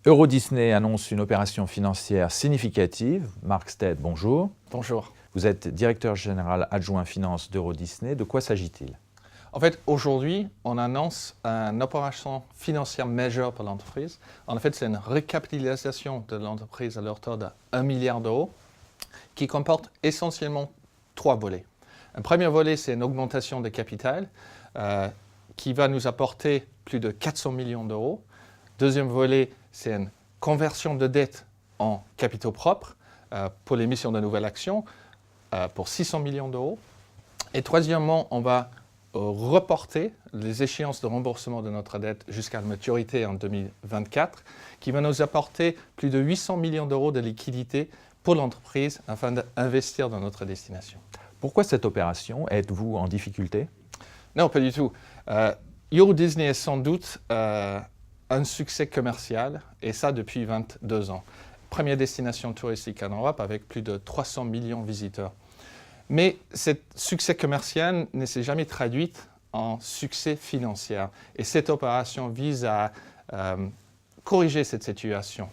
Euro Disney annonce une opération financière significative. Mark Stead, bonjour. Bonjour. Vous êtes directeur général adjoint finance d'Euro Disney. De quoi s'agit-il? En fait, aujourd'hui, on annonce une opération financière majeure pour l'entreprise. En fait, c'est une recapitalisation de l'entreprise à l'auteur de 1 milliard d'euros qui comporte essentiellement 3 volets. Un premier volet, c'est une augmentation de capital qui va nous apporter plus de 400 millions d'euros. Deuxième volet, c'est une conversion de dette en capitaux propres pour l'émission de nouvelles actions pour 600 millions d'euros. Et troisièmement, on va reporter les échéances de remboursement de notre dette jusqu'à la maturité en 2024, qui va nous apporter plus de 800 millions d'euros de liquidités pour l'entreprise afin d'investir dans notre destination. Pourquoi cette opération? Êtes-vous en difficulté? Non, pas du tout. Euro Disney est sans doute un succès commercial, et ça depuis 22 ans. Première destination touristique en Europe avec plus de 300 millions de visiteurs. Mais ce succès commercial ne s'est jamais traduit en succès financier. Et cette opération vise à corriger cette situation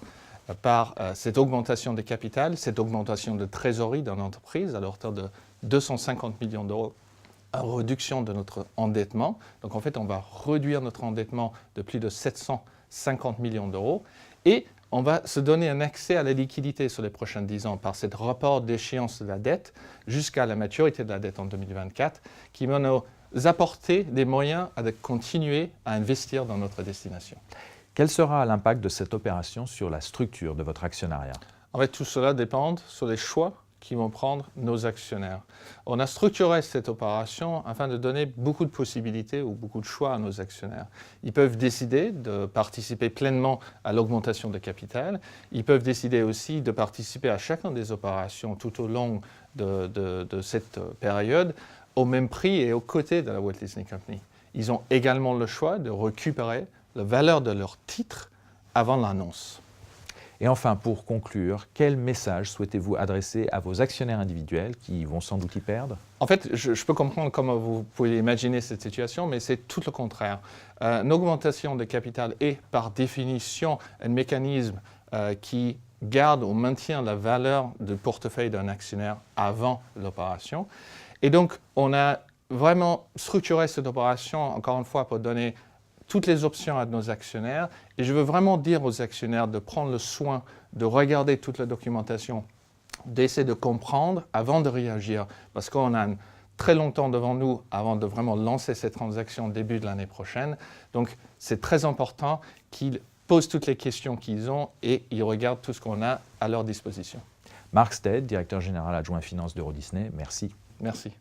par cette augmentation de capital, cette augmentation de trésorerie dans l'entreprise à hauteur de 250 millions d'euros, en réduction de notre endettement. Donc en fait, on va réduire notre endettement de plus de 750 millions d'euros et on va se donner un accès à la liquidité sur les prochains 10 ans par ce rapport d'échéance de la dette jusqu'à la maturité de la dette en 2024 qui va nous apporter des moyens de continuer à investir dans notre destination. Quel sera l'impact de cette opération sur la structure de votre actionnariat? En fait, tout cela dépend sur les choix qui vont prendre nos actionnaires. On a structuré cette opération afin de donner beaucoup de possibilités ou beaucoup de choix à nos actionnaires. Ils peuvent décider de participer pleinement à l'augmentation de capital. Ils peuvent décider aussi de participer à chacune des opérations tout au long de cette période au même prix et aux côtés de la Walt Disney Company. Ils ont également le choix de récupérer la valeur de leur titre avant l'annonce. Et enfin, pour conclure, quel message souhaitez-vous adresser à vos actionnaires individuels qui vont sans doute y perdre? En fait, je peux comprendre comment vous pouvez imaginer cette situation, mais c'est tout le contraire. Une augmentation de capital est par définition un mécanisme qui garde ou maintient la valeur du portefeuille d'un actionnaire avant l'opération. Et donc, on a vraiment structuré cette opération, encore une fois, pour donner toutes les options à nos actionnaires. Et je veux vraiment dire aux actionnaires de prendre le soin de regarder toute la documentation, d'essayer de comprendre avant de réagir, parce qu'on a très longtemps devant nous avant de vraiment lancer cette transaction au début de l'année prochaine. Donc, c'est très important qu'ils posent toutes les questions qu'ils ont et ils regardent tout ce qu'on a à leur disposition. Mark Stead, directeur général adjoint finance d'Euro Disney, merci. Merci.